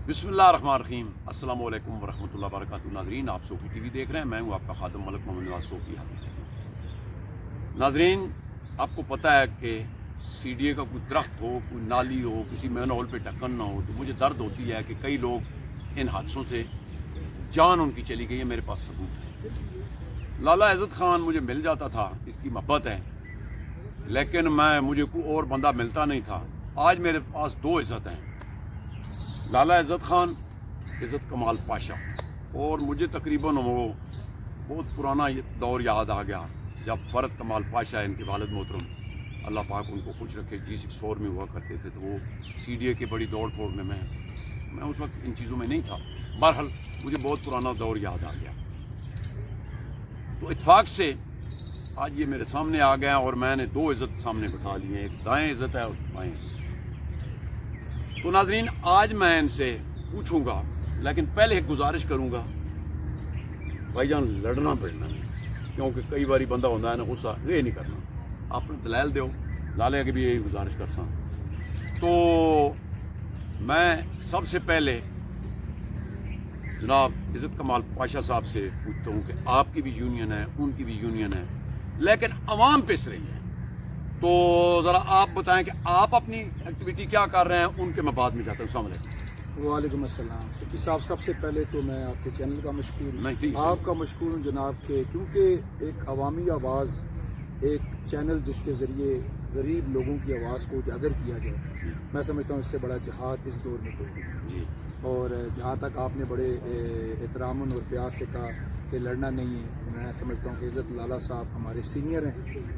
बिस्मिल्लाहिर्रहमानिर्रहीम अस्सलाम वालेकुम वरहमतुल्लाहि वबरकातुहू। नाज़रीन, आप सोफी टीवी देख रहे हैं। मैं हूं आपका खादिम मलिक मोहम्मद नवाज सोफी हाजिर। नाज़रीन, आपको पता है कि सीडीए का कोई दरख्त हो, कोई नाली हो, किसी मैनहोल पे ढक्कन ना हो तो मुझे दर्द होती है कि कई लोग इन हादसों से जान उनकी चली गई है। मेरे पास सबूत है। लाला इज़्ज़त खान मुझे मिल जाता था, इसकी मोहब्बत है, लेकिन मुझे कोई और बंदा मिलता नहीं था। आज मेरे पास दो इज़्ज़त हैं, लाला इज़्ज़त खान, इज़्ज़त कमाल पाशा। और मुझे तकरीबन वो बहुत पुराना दौर याद आ गया जब फ़रद कमाल पाशा, इनके वालिद मोहतरम, अल्लाह पाक उनको खुश रखे, G64 में हुआ करते थे। तो वो सीडीए की बड़ी दौड़ फोड़ में मैं उस वक्त इन चीज़ों में नहीं था। बहरहाल मुझे बहुत पुराना दौर याद आ गया। तो इत्फाक से आज ये मेरे सामने आ गया और मैंने दो इज़्ज़त सामने बिठा ली हैं, एक दाएँ इज़्ज़त है और बाएँ। तो नाज़रीन, आज मैं इनसे पूछूंगा, लेकिन पहले एक गुजारिश करूंगा, भाईजान लड़ना पड़ना नहीं, क्योंकि कई बारी बंदा होता है ना गुस्सा, ये नहीं करना, आपने दलाल दो। लाले की भी यही गुजारिश करता हूँ। तो मैं सबसे पहले जनाब इज़्ज़त कमाल पाशा साहब से पूछता हूँ कि आपकी भी यूनियन है, उनकी भी यूनियन है, लेकिन अवाम पिस रही है। तो ज़रा आप बताएं कि आप अपनी एक्टिविटी क्या कर रहे हैं, उनके मैं बाद में जाता हूँ। अस्सलाम वालेकुम। वालेकुम अस्सलाम। सकी साहब, सबसे पहले तो मैं आपके चैनल का मशकूर हूँ, आपका मशकूर हूँ जनाब के, क्योंकि एक अवामी आवाज़, एक चैनल जिसके ज़रिए गरीब लोगों की आवाज़ को उजागर किया जाए, मैं समझता हूँ इससे बड़ा जहाद इस दौर में कोई नहीं। और जहाँ तक आपने बड़े एहतराम और प्यार से कहा कि लड़ना नहीं है, मैं समझता हूँ कि इज़्ज़त लाला साहब हमारे सीनियर हैं,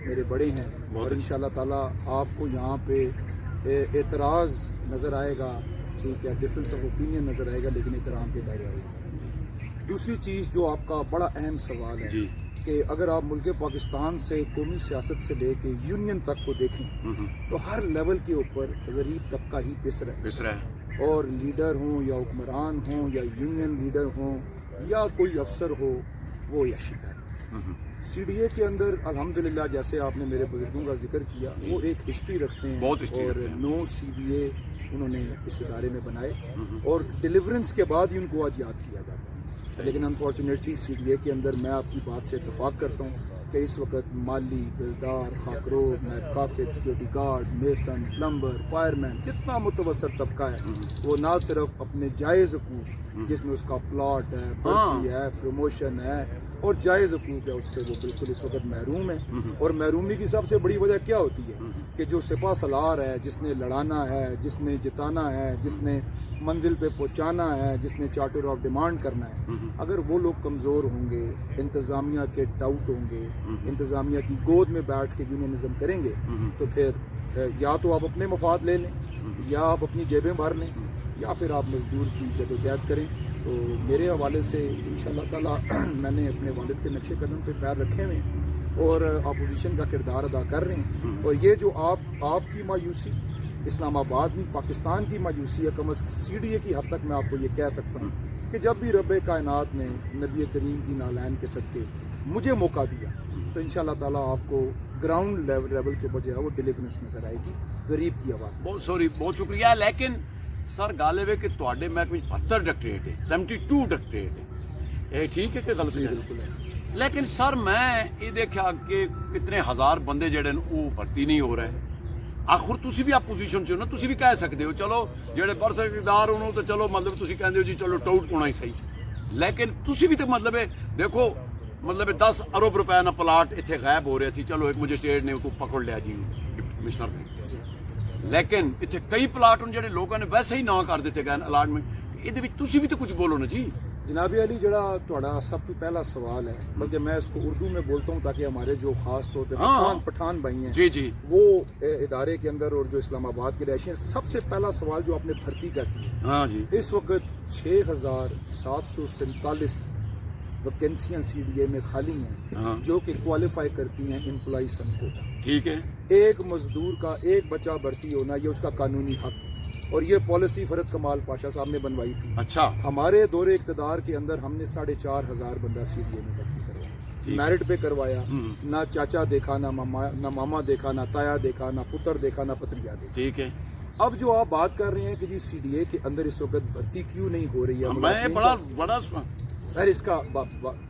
मेरे बड़े हैं, और इंशाल्लाह ताला आपको यहाँ पे एतराज़ नज़र आएगा, ठीक है, डिफरेंस ऑफ ओपिनियन नज़र आएगा, लेकिन एहतराम के दायरे आएगा। दूसरी चीज़ जो आपका बड़ा अहम सवाल है कि अगर आप मुल्क पाकिस्तान से कौमी सियासत से लेके यूनियन तक को देखें तो हर लेवल के ऊपर गरीब तबका ही पिस रहा है। और लीडर हों या हुक्मरान हों या यूनियन लीडर हों या कोई अफसर हो, वो या शिकार। सीडीए के अंदर अल्हम्दुलिल्लाह, जैसे आपने मेरे बुजुर्गों का जिक्र किया, वो एक हिस्ट्री रखते हैं, और 9 CBA उन्होंने इस इदारे में बनाए, और डिलीवरेंस के बाद ही उनको आज याद किया जाता है। लेकिन अनफॉर्चुनेटली सीडीए के अंदर मैं आपकी बात से इत्तफाक करता हूँ कि इस वक्त माली, बिल्दार, खाकरोग, कासिद, security guard, mason, plumber, fireman, जितना मुतवसत तबका है, वो ना सिर्फ अपने जायज़ हकूक़, जिसमें उसका प्लॉट है, बढ़ती है, प्रमोशन है और जायज़ हकूक़ है, उससे वो बिल्कुल इस वक्त महरूम है। और महरूमी की सबसे बड़ी वजह क्या होती है कि जो सिपा सलार है, जिसने लड़ाना है, जिसने जिताना है, जिसने मंजिल पे पहुंचाना है, जिसने चार्टर ऑफ डिमांड करना है, अगर वो लोग कमज़ोर होंगे, इंतज़ामिया के डाउट होंगे, इंतज़ामिया की गोद में बैठ के यूनियनिज़म करेंगे, तो फिर या तो आप अपने मफाद ले लें, या आप अपनी जेबें भर लें, या फिर आप मजदूर की जदोजहद करें। तो मेरे हवाले से इंशाअल्लाह ताला मैंने अपने वालिद के नक्शे कदम पे पैर रखे हुए हैं और अपोजिशन का किरदार अदा कर रहे हैं। और ये जो आपकी मायूसी, इस्लामाबाद में पाकिस्तान की मायूसी है, कम अज़ सीडीए की हद तक मैं आपको ये कह सकता हूँ कि जब भी रब कायनात ने नबी करीम की नालैन के सदके मुझे मौका दिया, तो इंशाअल्लाह ताला आपको ग्राउंड लेवल के ऊपर जो है वो डिलीवरेंस नज़र आएगी, गरीब की आवाज़। बहुत शुक्रिया। लेकिन सर गालिब है कि तुहाडे महकमे 72 डायरेक्टरेट है, 72 डायरेक्टरेट है, ये ठीक है कि गलत है? बिल्कुल ऐसा। लेकिन सर मैं ये देखा कि कितने हज़ार बंदे जेडे वो भर्ती नहीं हो रहे। आखिर तुसी भी अपोजिशन चो ना, तुसी भी कह सकते हो चलो जेडे परसदार उन्होंने तो चलो मतलब तुसी कहते हो जी चलो टाउट होना ही सही, लेकिन तुसी भी तो मतलब है देखो, मतलब 10 अरब रुपए ना प्लाट इतने गायब हो रहे सी, चलो एक मजिस्ट्रेट ने उसको पकड़ लिया जी, डिप्टी कमिश्नर ने, लेकिन इतने कई प्लाट उन जेडे लोगों ने वैसे ही ना कर दिते गए अलाटमेंट। ये तुसी भी तो कुछ बोलो ना जी। जनाब अली, जड़ा थोड़ा सब तो पहला सवाल है, बल्कि मैं इसको उर्दू में बोलता हूँ ताकि हमारे जो खास तौर पर पठान भाई हैं जी वो इदारे के अंदर और जो इस्लामाबाद के रहशी हैं, सबसे पहला सवाल जो आपने भर्ती का किया, जी, इस वक्त 6747 वैकेंसियाँ सीडीए में खाली हैं, जो कि क्वालिफाई करती हैं एम्प्लॉई सम कोटा। ठीक है, एक मजदूर का एक बच्चा भर्ती होना ये उसका कानूनी हक है, और ये पॉलिसी फ़रद कमाल पाशा साहब ने बनवाई थी। अच्छा। हमारे दौरे इक़्तिदार के अंदर हमने 4500 बंदा सीडीए में भर्ती करवाया, मेरिट पे करवाया, ना चाचा देखा, ना मामा देखा, ना ताया देखा, ना पुत्र देखा, ना पत्रिया देखा। ठीक है। اب جو آپ بات کر رہے ہیں کہ جی سی ڈی اے کے اندر اس وقت بھرتی کیوں نہیں ہو رہی ہے میں ملازمین بڑا سر اس کا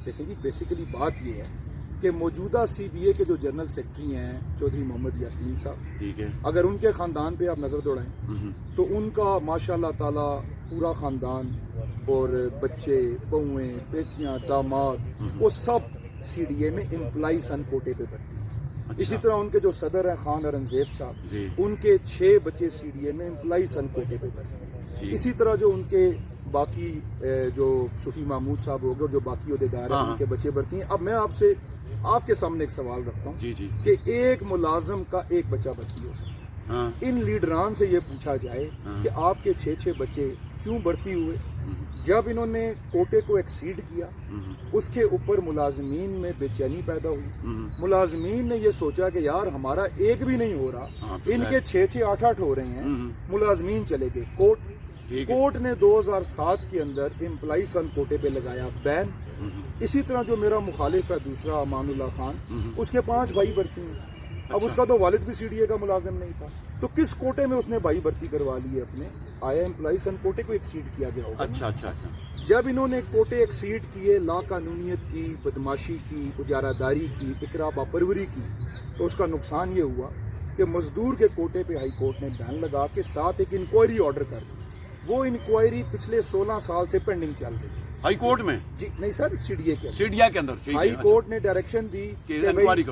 دیکھیں جی بیسیکلی بات یہ ہے کہ موجودہ سی بی اے کے جو جنرل سیکرٹری ہیں چودھری محمد یاسین صاحب، ٹھیک ہے، اگر ان کے خاندان پہ آپ نظر دوڑائیں تو ان کا ماشاء اللہ تعالیٰ پورا خاندان اور بچے بہویں بیٹیاں داماد وہ سب سی ڈی اے میں امپلائی سن کوٹے پہ بھرتی ہیں۔ اسی طرح ان کے جو صدر ہیں خان اورنگزیب صاحب، ان کے 6 بچے سی ڈی اے میں امپلائی سن کوٹے پہ بھرتی ہیں۔ اسی طرح جو ان کے باقی جو صوفی محمود صاحب ہو گئے اور جو باقی عہدیدار ہیں ان کے بچے بھرتی ہیں۔ اب میں آپ سے آپ کے سامنے ایک سوال رکھتا ہوں کہ ایک ملازم کا ایک بچہ بھرتی ہو سکتا ہے، ان لیڈران سے یہ پوچھا جائے کہ آپ کے 6 بچے کیوں بھرتی ہوئے؟ جب انہوں نے کوٹے کو ایکسیڈ کیا اس کے اوپر ملازمین میں بے چینی پیدا ہوئی، ملازمین نے یہ سوچا کہ یار ہمارا ایک بھی نہیں ہو رہا، ان کے 6 8 ہو رہے ہیں، ملازمین چلے گئے کورٹ نے 2007 کے اندر امپلائی سن کوٹے پہ لگایا بین۔ اسی طرح جو میرا مخالف ہے دوسرا امان اللہ خان، اس کے 5 بھائی بھرتی ہیں، اب اس کا تو والد بھی سی ڈی اے کا ملازم نہیں تھا، تو کس کوٹے میں اس نے بھائی بھرتی کروا لی ہے اپنے؟ آیا امپلائی سن کوٹے کو ایکسیڈ کیا گیا ہوگا۔ اچھا جب انہوں نے کوٹے ایکسیڈ کیے، لا قانونیت کی، بدماشی کی، اجارہ داری کی، اقرا پروری کی، تو اس کا نقصان یہ ہوا کہ مزدور کے کوٹے پہ ہائی کورٹ نے بین لگا کے ساتھ ایک انکوائری آرڈر کر دی۔ وہ انکوائری پچھلے 16 سال سے پینڈنگ چل رہی ہے ہائی کورٹ میں، جی نہیں سر سی ڈی اے کے اندر ہائی کورٹ نے ڈائریکشن دی کہ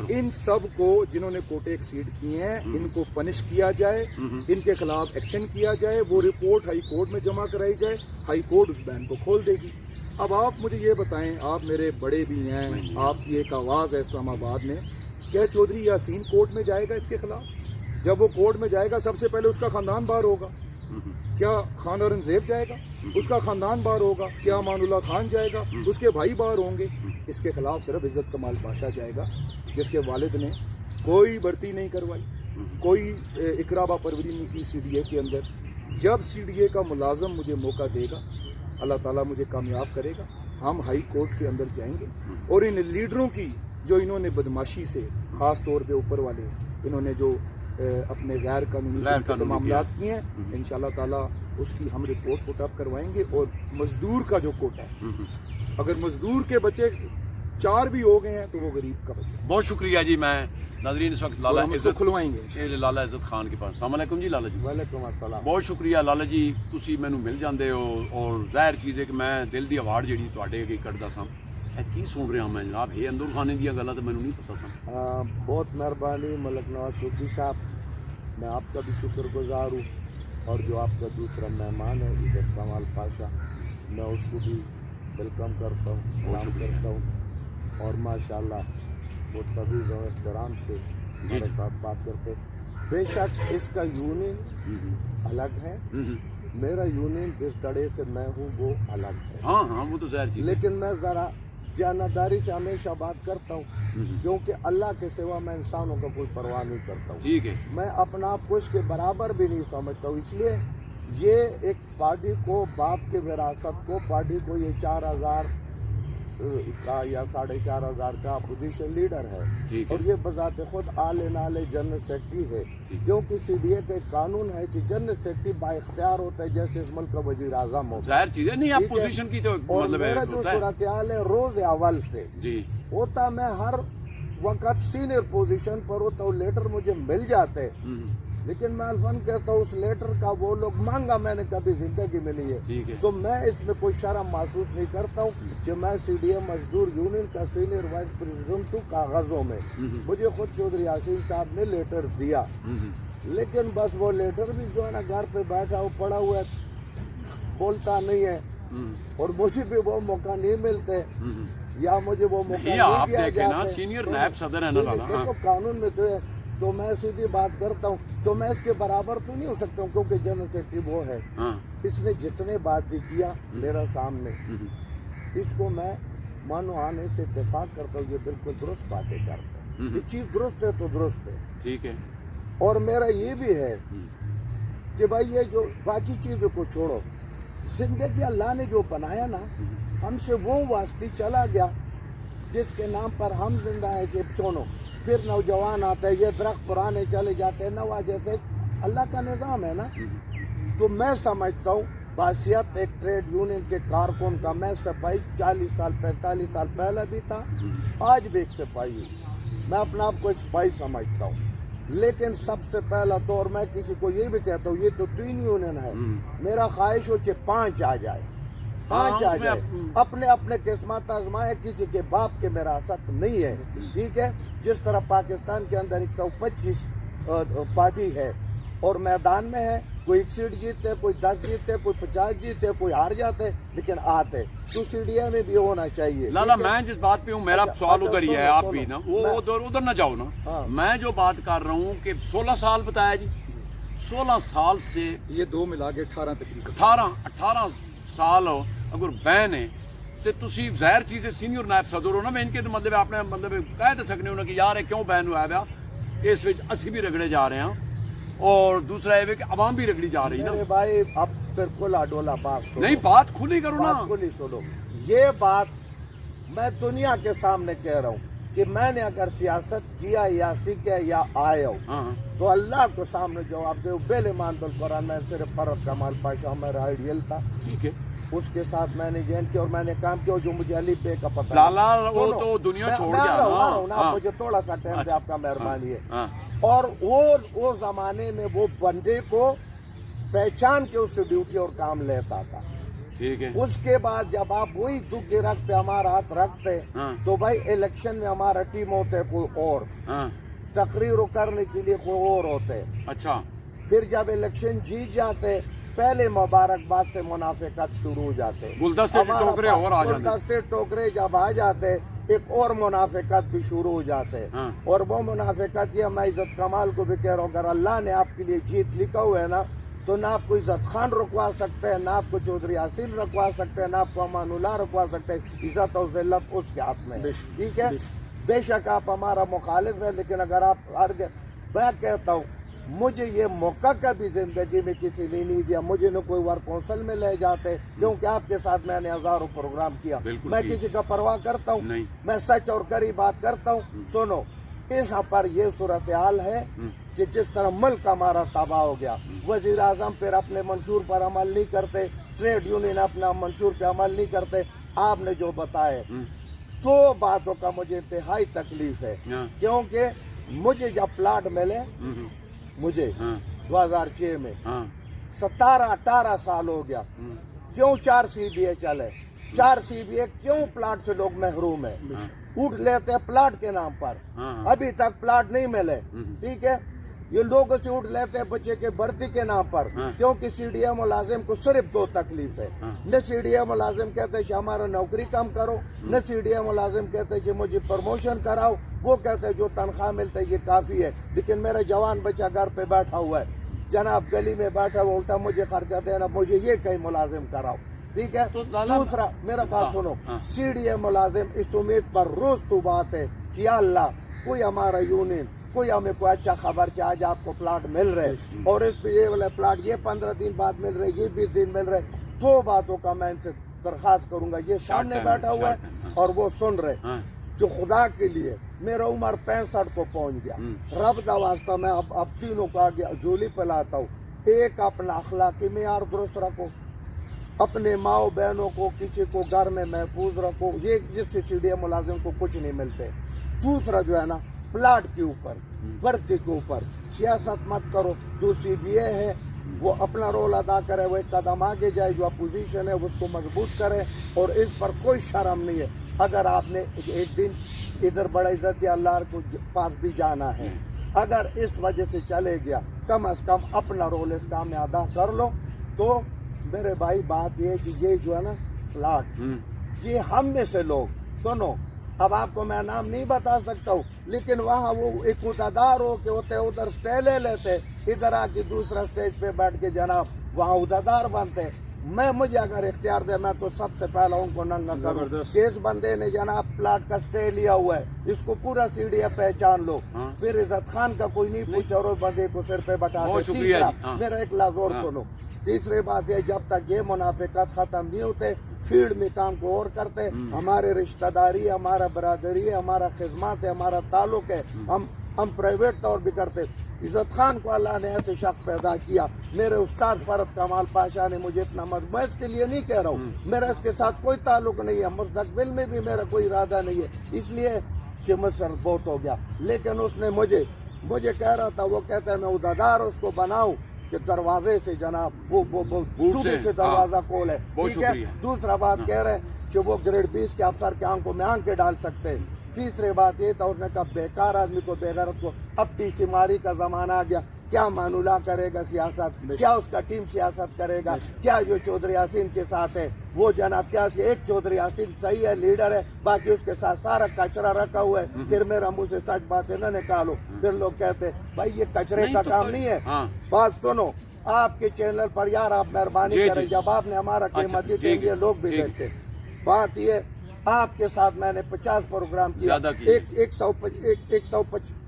ان سب کو جنہوں نے کوٹے ایکسیڈ کیے ہیں ان کو پنش کیا جائے، ان کے خلاف ایکشن کیا جائے، وہ رپورٹ ہائی کورٹ میں جمع کرائی جائے، ہائی کورٹ اس بین کو کھول دے گی۔ اب آپ مجھے یہ بتائیں، آپ میرے بڑے بھی ہیں، آپ کی ایک آواز ہے اسلام آباد میں، کیا چودھری یاسین کورٹ میں جائے گا اس کے خلاف؟ جب وہ کورٹ میں جائے گا سب سے پہلے اس کا خاندان باہر ہوگا۔ کیا خان اورنگزیب جائے گا؟ اس کا خاندان باہر ہوگا۔ کیا امان اللہ خان جائے گا؟ اس کے بھائی باہر ہوں گے۔ اس کے خلاف صرف عزت کمال پاشا جائے گا جس کے والد نے کوئی بھرتی نہیں کروائی، کوئی اقرا پروری نہیں کی سی ڈی اے کے اندر۔ جب سی ڈی اے کا ملازم مجھے موقع دے گا، اللہ تعالیٰ مجھے کامیاب کرے گا، ہم ہائی کورٹ کے اندر جائیں گے اور ان لیڈروں کی جو انہوں نے بدماشی سے، خاص طور پہ اوپر والے انہوں نے جو اپنے غیر قانونی معاملات کیے ہیں، انشاءاللہ تعالیٰ اس کی ہم رپورٹ پٹ اپ کروائیں گے۔ اور مزدور کا جو کوٹا ہے، اگر مزدور کے بچے 4 بھی ہو گئے ہیں تو وہ غریب کا بچہ۔ بہت شکریہ جی۔ میں ناظرین اس وقت لالا عزت کھلوائیں گے، لالا عزت خان کے پاس۔ السلام علیکم جی لالا جی۔ وعلیکم السلام۔ بہت شکریہ لالا جی، تسی مینوں مل جاندے ہو اور ظاہر چیز ہے کہ میں دل دی آواز جہی تواڈے اگے کڈدا ساں۔ کی سن رہا میں جناب، یہ اندر خانے دیا گلاں تو مینوں نہیں پتہ سن۔ بہت مہربانی ملک نواز صوفی صاحب، میں آپ کا بھی شکر گزار ہوں، اور جو آپ کا دوسرا مہمان ہے عزت کمال پاشا، میں اس کو بھی ویلکم کرتا ہوں، سلام کرتا ہوں، اور ماشاءاللہ وہ تمیز و احترام سے ہمارے ساتھ بات کرتے۔ بے شک اس کا یونین الگ ہے، میرا یونین جس طرح سے میں ہوں وہ الگ ہے، ہاں وہ تو ظاہر چیز، لیکن میں ذرا جانبداری سے ہمیشہ بات کرتا ہوں، کیونکہ اللہ کے سوا میں انسانوں کا کوئی پرواہ نہیں کرتا ہوں۔ ٹھیک ہے، میں اپنا آپ کو اس کے برابر بھی نہیں سمجھتا ہوں، اس لیے یہ ایک پارٹی کو، باپ کے وراثت کو، پارٹی کو یہ 4000 کا یا 4500 کا اپوزیشن لیڈر ہے، اور یہ بذات خود آلے نالے جنرل سیکرٹری ہے، کیونکہ سی ڈی اے کا ایک قانون ہے کہ جنرل سیکرٹری با اختیار ہوتا ہے جیسے اس ملک کا وزیر اعظم ہو۔ ظاہر چیز ہے، نہیں اپوزیشن کی تو اور مطلب ہے میرا جو صورتحال ہے روز اول سے ہوتا، میں ہر وقت سینئر پوزیشن پر ہوتا ہوں، لیٹر مجھے مل جاتے، لیکن میں الفن کہتا ہوں اس لیٹر کا وہ لوگ مانگا میں نے کبھی زندگی میں نہیں ہے، تو میں اس میں کوئی شرم محسوس نہیں کرتا ہوں کہ میں سی ڈی اے مزدور یونین کا سینئر وائس پریزیڈنٹ ہوں کاغذوں میں۔ مجھے خود چودھری یاسین صاحب نے لیٹر دیا، لیکن بس وہ لیٹر بھی جو ہے نا گھر پہ بیٹھا وہ پڑا ہوا ہے، بولتا نہیں ہے، اور مجھے بھی وہ موقع نہیں ملتے، یا مجھے وہ موقع نہیں دیا جاتا ہے۔ سینئر نائب صدر ہے نا دیکھو قانون میں تو میں سیدھی بات کرتا ہوں، تو میں اس کے برابر تو نہیں ہو سکتا ہوں، کیونکہ جنرل سیکرٹری وہ ہے، اس نے جتنے بات بھی کیا میرا سامنے، اس کو میں مانو آنے سے اتفاق کرتا ہوں، یہ بالکل درست باتیں کرتا ہوں، یہ چیز درست ہے تو درست ہے، ٹھیک ہے۔ اور میرا یہ بھی ہے کہ بھائی یہ جو باقی چیزوں کو چھوڑو، زندگی اللہ نے جو بنایا نا، ہم سے وہ واسطے چلا گیا جس کے نام پر ہم زندہ ہیں، کہ سنو، پھر نوجوان آتے ہیں، یہ درخت پرانے چلے جاتے ہیں، نوا جیسے अल्लाह का निज़ाम है ना। तो मैं समझता हूँ बासियत एक ट्रेड यूनियन के कारकुन का, मैं सिपाही 40 साल 45 साल पहले भी था, आज भी एक सिपाही हूँ। मैं अपने आप को एक सिपाही समझता हूँ। लेकिन सबसे पहला दौर मैं किसी को ये भी कहता हूँ, ये तो 3 यूनियन है, मेरा ख्वाहिश हो कि 5 आ जाए, 5 आ जाए, अपने अपने किस्मत आजमाए, किसी के बाप के मेरा असर नहीं है, ठीक है। जिस तरह पाकिस्तान के अंदर 125 पार्टी है और मैदान में है, कोई 1 सीट जीतते, कोई 10 जीतते, कोई 50 जीतते, कोई हार जाते, लेकिन आते। तो सीडिया में भी होना चाहिए। लाला मैं जिस बात पे हूँ, मेरा सवाल उधर ही है, आप भी ना वो उधर ना जाओ ना। हाँ। मैं जो बात कर रहा हूँ कि 16 साल बताया जी, 16 साल से ये 2 मिला के 18 तकरीबन 18 साल अगर बैन है तो तुसी ज़ाहिर चीज़ है सीनियर नायब सदर हो ना। मैं इनके तो मतलब आपने मतलब कह तो सकने हो कि यार ये क्यों बैन हुआ है, इस विच असी भी रगड़े जा रहे हैं और दूसरा ये कि आवाम भी रगड़ी जा रही है ना। भाई अब फिर खुला डोला बात सुनो। नहीं, बात खुली करो ना। बात खुली सुनो। ये बात मैं दुनिया के सामने कह रहा हूँ कि मैंने अगर सियासत किया या सीखे या आया हूँ, हाँ। तो अल्लाह को सामने जवाब दे। बेलमान कुरान में सिर्फ फरत कमाल पाशा मेरा आइडियल था, ठीक है, उसके साथ मैंने जैन किया और मैंने काम किया जो मुझे अली पे का पता। लाला वो तो दुनिया छोड़ गया ना। मुझे थोड़ा सा टाइम दे, आपका मेहरबानी है। हाँ। और वो जमाने में वो बंदे को पहचान के उससे ड्यूटी और काम लेता था, ठीक है। उसके बाद जब आप वही दुख के रख पे हमारा हाथ रखते, हाँ। तो भाई इलेक्शन में हमारा टीम होते कोई और, हाँ। तकरीर करने के लिए कोई और होते। अच्छा। फिर जब इलेक्शन जीत जाते, पहले मुबारकबाद से मुनाफिकत शुरू हो जाते, गुलदस्ते टोकरे और आ जाते, गुलदस्ते टोकरे जब आ जाते, एक और मुनाफिकत भी शुरू हो जाते। हाँ। और वो मुनाफिकत ये मैं इज्जत कमाल को भी कह रहा हूँ, अगर अल्लाह ने आपके लिए जीत लिखा हुआ है ना, तो ना आपको इज्जत खान रुकवा सकते हैं, ना आपको चौधरी यासीन रुकवा सकते हैं, ना आपको अमानुल्लाह रुकवा सकते हैं। इज्जत और जिल्लत उसके हाथ में है, ठीक है। बेशक आप हमारा मुखालिफ है, लेकिन अगर आप मैं कहता हूँ मुझे ये मौका कभी जिंदगी में किसी ने नहीं दिया। मुझे न कोई वर्क काउंसिल में ले जाते, क्योंकि आपके साथ मैंने हजारों प्रोग्राम किया। मैं किसी का परवाह करता हूँ, मैं सच और करी बात करता हूँ। सुनो, यहाँ पर ये सूरत हाल है कि जिस तरह मुल्क हमारा तबाह हो गया, वजीर आजम फिर अपने मंशूर पर अमल नहीं करते, ट्रेड यूनियन अपना मंशूर पे अमल नहीं करते। आपने जो बताए तो बातों का मुझे इंतहाई तकलीफ है, क्योंकि मुझे जब प्लाट मिले, मुझे 2006 में 17-18 साल हो गया, क्यों 4 CBA चले? 4 CBA क्यों? प्लाट से लोग महरूम है, उठ लेते हैं प्लाट के नाम पर, अभी तक प्लाट नहीं मिले, ठीक है। ये लोगों से उठ लेते हैं बच्चे के भर्ती के नाम पर, क्योंकि CDA मुलाजिम को सिर्फ 2 तकलीफ है। न CDA मुलाजिम कहते हैं कि हमारा नौकरी कम करो, न CDA मुलाजिम कहते हैं कि मुझे प्रमोशन कराओ। वो कहते हैं जो तनख्वाह मिलता है ये काफी है, लेकिन मेरा जवान बच्चा घर पे बैठा हुआ है, जनाब गली में बैठा हुआ, उल्टा मुझे खर्चा देना, मुझे ये कहीं मुलाजिम कराओ, ठीक है। तो दूसरा मेरा बात सुनो, CDA मुलाजिम इस उम्मीद पर रोज सुबह आते कि अल्लाह कोई हमारा यूनियन, कोई हमें कोई अच्छा खबर कि आज आपको प्लाट मिल रहे, और इस पे ये वाला प्लाट ये 15 दिन बाद मिल रहे, ये 20 दिन मिल रहे। 2 बातों का मैं इनसे दरखास्त करूंगा, ये सामने बैठा हुआ है और वो सुन रहे, जो खुदा के लिए मेरा उम्र 65 को पहुंच गया, रब का वास्ता मैं अब तीनों का झोली पिलाता हूँ। एक अपना अखलाकी मेयार दुरुस्त रखो, अपने माओ बहनों को किसी को घर में महफूज रखो, ये जिससे CDA मुलाजिम को कुछ नहीं मिलते। दूसरा जो है ना, प्लाट के ऊपर, भर्ती के ऊपर सियासत मत करो। जो CBA है वो अपना रोल अदा करे, वो एक कदम आगे जाए, जो अपोजिशन है उसको मजबूत करे, और इस पर कोई शर्म नहीं है। अगर आपने एक दिन इधर बड़ा इज्जत अल्लाह को पास भी जाना है, अगर इस वजह से चले गया, कम अज कम अपना रोल इस काम में अदा कर लो। तो मेरे भाई बात ये कि ये जो है ना प्लाट, ये हम में से लोग, सुनो अब आपको मैं नाम नहीं बता सकता हूँ, लेकिन वहाँ वो एक उदादार हो के होते, उधर स्टे ले लेते, इधर आके दूसरा स्टेज पे बैठ के जनाब वहाँ उदादार बनते। मुझे अगर इख्तियार दे, मैं तो सबसे पहला उनको नंगा करूँ कि इस बंदे ने जनाब प्लाट का स्टे लिया हुआ है, इसको पूरा CDA पहचान लो। फिर इज्जत खान का कोई नहीं पूछा और बंदे को सिर पे बता दे। तीसरा मेरा एक लाजोर सुनो, तीसरी बात है, जब तक ये मुनाफिकत खत्म नहीं होते, फील्ड में काम को और करते, हमारे रिश्तेदारी, हमारा बरादरी है, हमारा खिदमत है, हमारा ताल्लुक है, हम प्राइवेट तौर भी करते। इज़्ज़त खान को अल्लाह ने ऐसे शख्स पैदा किया, मेरे उस्ताद फरद कमाल पाशा ने मुझे इतना मैं इसके लिए नहीं कह रहा हूँ, मेरा इसके साथ कोई ताल्लुक नहीं है, मुस्तकबिल में भी मेरा कोई इरादा नहीं है, इसलिए कि मुझसे बहुत हो गया। लेकिन उसने मुझे कह रहा था, वो कहता है मैं उदादार उसको बनाऊं कि दरवाजे से जनाब वो चूके से दरवाजा खोल है, ठीक है। दूसरा बात कह रहे हैं कि वो ग्रेड 20 के अफसर के आंखों में आंख के डाल सकते हैं। तीसरी बात ये था, उसने कहा बेकार आदमी को, बेगैरत को, अब तीसरी का जमाना आ गया, क्या मानूला करेगा सियासत, क्या उसका टीम सियासत करेगा, क्या जो चौधरी यासीन के साथ है वो जनाब क्या एक चौधरी यासीन सही है, लीडर है, बाकी उसके साथ सारा कचरा रखा हुआ है। फिर मेरा मुंह से सच बातें न निकालो, फिर लोग कहते भाई ये कचरे का काम नहीं है। बात सुनो, आपके चैनल पर यार आप मेहरबानी करें, जब आपने हमारा कीमती टीम लोग भी देखते, बात ये आपके साथ मैंने 50 प्रोग्राम किया,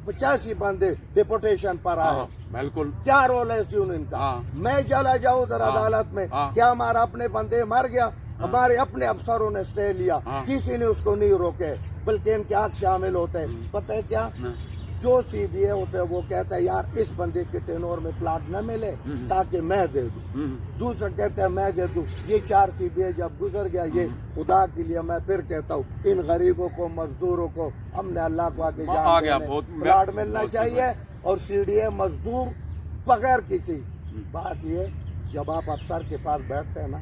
185 बंदे डिपोटेशन पर आए, बिल्कुल क्या रोल है इस यूनियन का? मैं चला जाऊं उधर अदालत में, क्या हमारा अपने बंदे मर गया, हमारे अपने अफसरों ने स्टे लिया, किसी ने उसको नहीं रोके, बल्कि इनके हाथ शामिल होते हैं। पता है क्या, जो CBA होते हैं वो कहता है यार इस बंदे के टेनोर में प्लाट न मिले ताकि मैं दे दूं, दूसरा कहता है मैं दे दूं। ये 4 CBA जब गुजर गया, ये खुदा के लिए मैं फिर कहता हूँ, इन गरीबों को, मजदूरों को हमने अल्लाह को आगे प्लाट मिलना चाहिए। और CDA मजदूर बगैर किसी बात ये, जब आप अफसर के पास बैठते हैं ना,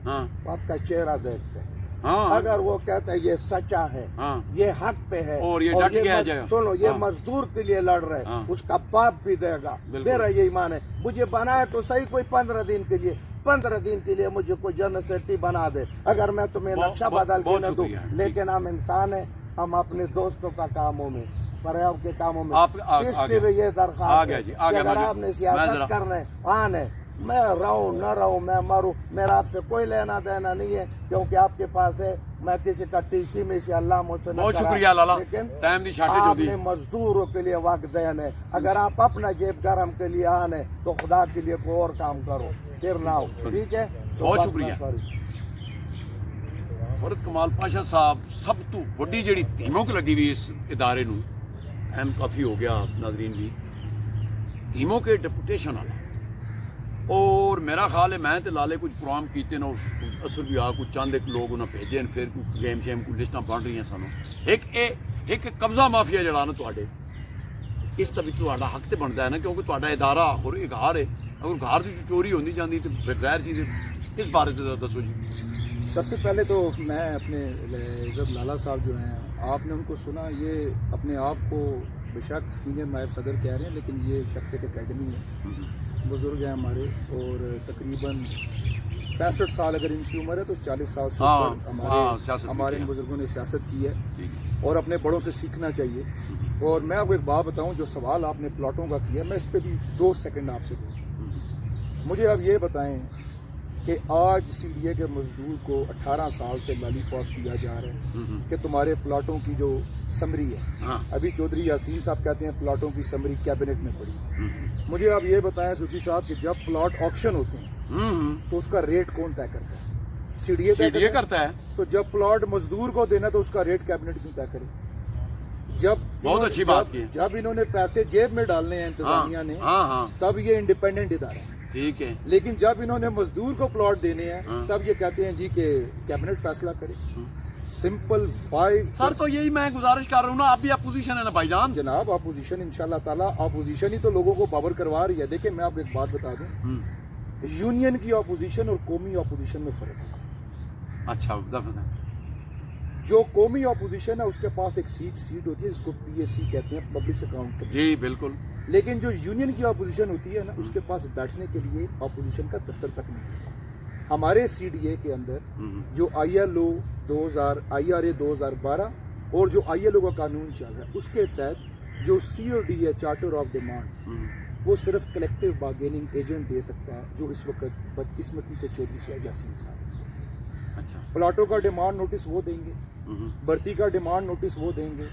आपका चेहरा देखते हैं, अगर वो कहता है ये सच्चा है, ये हक पे है, और ये सुनो ये मजदूर के लिए लड़ रहे हैं, उसका बाप भी देगा, मेरा यही मान है। मुझे बनाए तो सही कोई 15 दिन के लिए, 15 दिन के लिए मुझे कोई जनरल सेक्रेटरी बना दे, अगर मैं तुम्हें नक्शा बदल के न दूं, लेकिन हम इंसान है, हम अपने दोस्तों का कामों में, पर्याव के कामों में, इससे ये दरख्वास्त है कि अगर आपने सियासत करने आने, मैं रहूं न रहूं, मैं मरूं, मेरा आपसे कोई लेना देना नहीं है, क्योंकि आपके पास है, मैं किसी का TC में से अल्लाह मुझसे बहुत शुक्रिया लाला, लेकिन आपने मजदूरों के लिए वक्त देना है। अगर आप अपना जेब गरम के लिए आने तो खुदा के लिए कोई और काम करो, फिर ना हो, ठीक है। बहुत शुक्रिया फरद कमाल पाशा साहब। सब तो बड़ी जी धीमोक लगी हुई इस इदारे नूं, अहम काफ़ी हो गया नाजरीन भी, धीमों के डिपुटेशन वाला, और मेरा ख्याल है मैं तो लाले कुछ प्रोग्राम किए ना, असर भी आ कुछ चंद एक लोग उन्हें भेजे, फिर गेम शेम कुछ लिस्टा बन रही सानू। एक कब्जा माफिया जड़ा ना तुहाडे, इस तभी तुहाडा हक तो बनता है ना, क्योंकि तुहाडा इदारा और एक घर है, अगर घर की चोरी होती जाती तो बगैर चीज़, इस बारे में दसो जी। सबसे पहले तो मैं अपने इज़्ज़त लाला साहब जो हैं, आपने उनको सुना, ये अपने आप को बेशक सीनियर नायब सदर कह रहे हैं, लेकिन ये शख्स एक अकेडमी है, बुज़ुर्ग हैं हमारे, और तकरीबन 65 साल अगर इनकी उम्र है तो 40 साल से ऊपर हमारे इन बुज़ुर्गों ने सियासत की है, और अपने बड़ों से सीखना चाहिए। और मैं आपको एक बात बताऊं, जो सवाल आपने प्लाटों का किया, मैं इस पर भी 2 सेकंड आपसे दूँ। मुझे अब ये बताएं कि आज CDA के मजदूर को 18 साल से लॉलीपॉप दिया जा रहा है कि तुम्हारे प्लाटों की जो समरी है, अभी चौधरी यासीन साहब कहते हैं प्लाटों की समरी कैबिनेट में पड़ी। मुझे आप ये बताएं सूफी साहब कि जब प्लॉट ऑक्शन होते हैं तो उसका रेट कौन तय करता है? CDA करता है। तो जब प्लॉट मजदूर को देना तो उसका रेट कैबिनेट क्यों तय करे? बहुत अच्छी बात की। जब इन्होंने पैसे जेब में डालने हैं इंतजामिया ने, तब ये इंडिपेंडेंट इदारा है, ठीक है। लेकिन जब इन्होंने मजदूर को प्लॉट देने हैं तब ये कहते हैं जी कि कैबिनेट फैसला करे। सिंपल 5 सर, तो यही मैं गुजारिश कर रहा हूँ ना, आप भी अपोजिशन है ना भाईजान। जनाब अपोजिशन इंशाल्लाह ताला, अपोजिशन ही तो लोगों को बाबर करवा रही है। देखिए मैं आपको एक बात बता दूं, यूनियन की अपोजिशन और कौमी अपोजिशन में फर्क है। अच्छा, जो कौमी अपोजिशन है उसके पास एक सीट होती है जिसको PAC कहते हैं, पब्लिक अकाउंट। जी बिल्कुल। लेकिन जो यूनियन की अपोजिशन होती है ना, उसके पास बैठने के लिए अपोजिशन का दफ्तर तक नहीं है। हमारे CDA के अंदर जो ILO 2012 और जो ILO का कानून चल रहा है, उसके तहत जो COD है, चार्टर ऑफ डिमांड, वो सिर्फ कलेक्टिव बार्गेनिंग एजेंट दे सकता है, जो इस वक्त बदकिस्मती से चौधरी यासीन साहब। अच्छा, प्लाटों का डिमांड नोटिस वो देंगे, भर्ती का डिमांड नोटिस वो देंगे,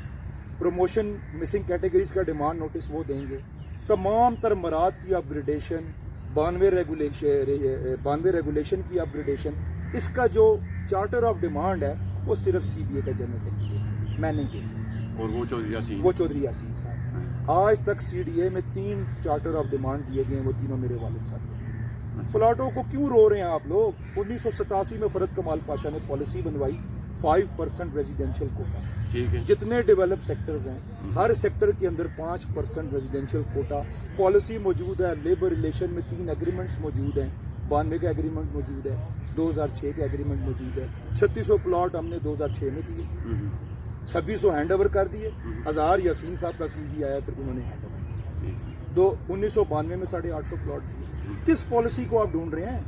प्रमोशन मिसिंग कैटेगरीज का डिमांड नोटिस वो देंगे, तमाम तरमरात की अपग्रेडेशन, 92 रेगुलेशन की अपग्रेडेशन, इसका जो चार्टर ऑफ डिमांड है वो सिर्फ CBA का जनरल सेक्रेटरी दे सकता, मैं नहीं दे सकता। और वो चौधरी यासीन साहब। आज तक CDA में 3 चार्टर ऑफ डिमांड दिए गए हैं, वो तीनों मेरे वालिद साहब के। प्लाटों को क्यों रो रहे हैं आप लोग? 1987 में फरद कमाल पाशा ने पॉलिसी बनवाई 5% रेजिडेंशियल कोटा। ठीक है। जितने डेवलप सेक्टर्स हैं हर सेक्टर के अंदर 5% रेजिडेंशियल कोटा पॉलिसी मौजूद है। लेबर रिलेशन में 3 एग्रीमेंट्स मौजूद हैं। 92 का एग्रीमेंट मौजूद है, 2006 का एग्रीमेंट मौजूद है। 3600 प्लॉट हमने 2006 में दिए, 2600 हैंड ओवर कर दिए। 1000 यासीन साहब का CV आया, फिर उन्होंने हैंड ओवर किया। 1992 में 850 प्लॉट दिए। किस पॉलिसी को आप ढूंढ रहे हैं?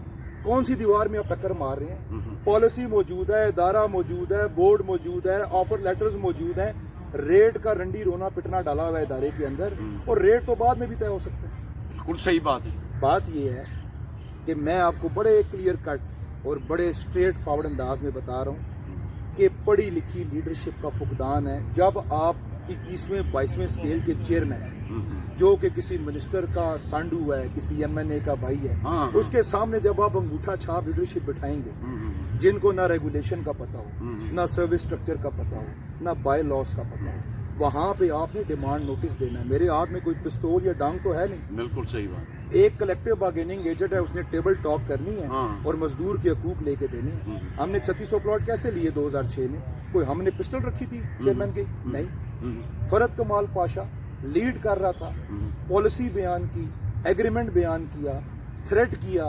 कौन सी दीवार में आप टक्कर मार रहे हैं? पॉलिसी मौजूद है, इदारा मौजूद है, बोर्ड मौजूद है, ऑफर लेटर्स मौजूद हैं। रेट का रंडी रोना पिटना डाला हुआ है इदारे के अंदर, और रेट तो बाद में भी तय हो सकता है। बिल्कुल सही बात है। बात ये है कि मैं आपको बड़े क्लियर कट और बड़े स्ट्रेट फॉरवर्ड अंदाज में बता रहा हूँ कि पढ़ी लिखी लीडरशिप का फुकदान है। जब आप 21वें 22वें स्केल के चेयरमैन हैं, जो कि किसी मिनिस्टर का सांडू है, किसी MNA का भाई है, उसके सामने जब आप अंगूठा छाप लीडरशिप बिठाएंगे, जिनको ना रेगुलेशन का पता हो, ना सर्विस स्ट्रक्चर का पता हो, ना बाय लॉस का पता हो, वहाँ पे आपने डिमांड नोटिस देना है। मेरे हाथ में कोई पिस्तौल या डांग तो है नहीं। बिल्कुल सही बात। एक कलेक्टिव बार्गेनिंग एजेंट है, उसने टेबल टॉक करनी है और मजदूर के हकूक लेके देने हैं। हमने 3600 प्लॉट कैसे लिए 2006 में? कोई हमने पिस्टल रखी थी चेयरमैन की? नहीं। फरद कमाल पाशा लीड कर रहा था, पॉलिसी बयान की, एग्रीमेंट बयान किया, थ्रेट किया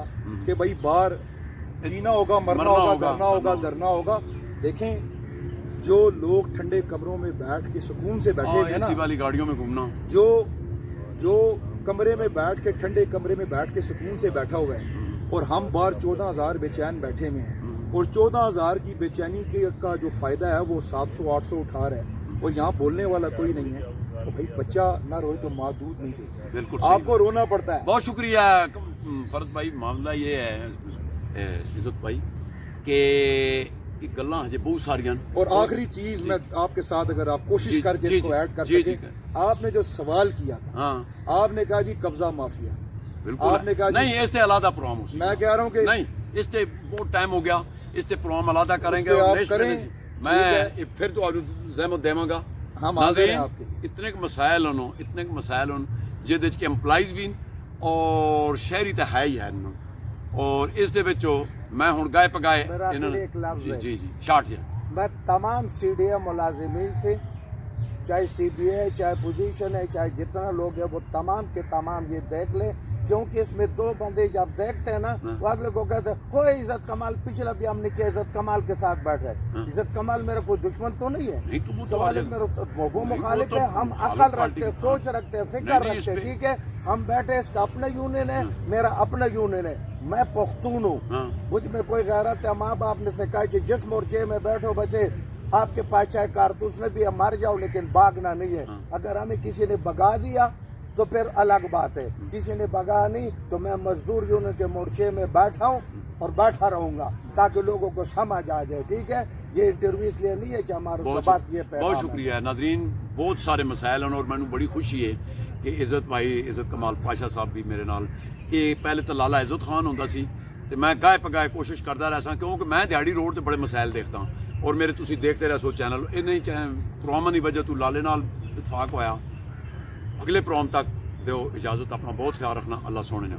कि भाई बाहर जीना होगा, मरना होगा, धरना होगा, धरना होगा। देखें, जो लोग ठंडे कमरों में बैठ के सुकून से बैठे हैं ना, एसी वाली गाड़ियों में घूमना, जो कमरे में बैठ के ठंडे कमरे में बैठ के सुकून से बैठा हुआ है, और हम बाहर 14,000 बेचैन बैठे हुए हैं, और 14,000 की बेचैनी का जो फायदा है वो 700-800 उठा रहा है, और यहाँ बोलने वाला कोई नहीं है। तो भाई बच्चा ना रोए तो माँ दूध नहीं देती। बिल्कुल आपको रोना पड़ता है। बहुत शुक्रिया फरद भाई। मामला ये है इज्जत भाई कि गल्लां हजे बहुत सारियां। और आखिरी चीज मैं आपके साथ, अगर आप कोशिश करके इसको ऐड कर सके, आपने जो सवाल किया था, आपने कहा जी कब्जा माफिया, बिल्कुल आपने कहा नहीं इससे अलादा प्रोग्राम। मैं कह रहा हूँ कि नहीं, इससे बहुत टाइम हो गया, इससे प्रोग्राम अलादा करेंगे। मैं फिर तो जहमत देवांगा। इतने मसाइल जिहदे च एम्पलाइज भी और शहरी तो है ही है, और इस मैं हुण गाए पगाए जी शार्ट जी मैं तमाम CDA मुलाजिमीन से, चाहे CBA चाहे पोजीशन है, चाहे जितना लोग है, वो तमाम के तमाम ये देख ले, क्योंकि इसमें 2 बंदे जब देखते हैं ना, वो अगले को कहते हैं हो इज्जत कमाल, पिछला भी हमने किया इज्जत कमाल के साथ बैठ रहे। इज्जत कमाल मेरा कोई दुश्मन तो नहीं है, वो मुखालिफ है। हम अकल रखते, सोच रखते, फिक्र रखते, ठीक है। हम बैठे, इसका अपना यूनियन है, मेरा अपना यूनियन है, मैं पख्तून हूँ, मुझ में कोई गैरत है। माँ बाप ने सिखाया कि जिस मोर्चे में बैठो बचे, आपके पास चाहे कारतूस में भी मर जाओ, लेकिन भागना नहीं है। अगर हमें किसी ने भगा दिया तो फिर अलग बात है, किसी ने भगा नहीं तो मैं मजदूर यूनियन के मोर्चे में बैठा हूँ और बैठा रहूंगा, ताकि लोगों को समझ आ जाए, ठीक है। ये इंटरव्यू इसलिए नहीं है कि हमारे पास ये बहुत शुक्रिया नाजरीन। बहुत सारे मसाइल हैं और मैंने बड़ी खुशी है कि इज्जत भाई, इज्जत कमाल पाशा साहब भी मेरे नाल, ये पहले तो लाला इज्जत खान होंदा सी, ते मैं गाए पगाए कोशिश करता रहा, क्योंकि मैं दिहाड़ी रोड ते बड़े मसाइल देखता हूँ, और मेरे तुसी देखते रह सो चैनल। इन्हें प्रोग्राम की वजह तो लाले नाल इतफाक होया। अगले प्रोग्राम तक दो इजाज़त, अपना बहुत ख्याल रखना। अल्लाह सोने ने।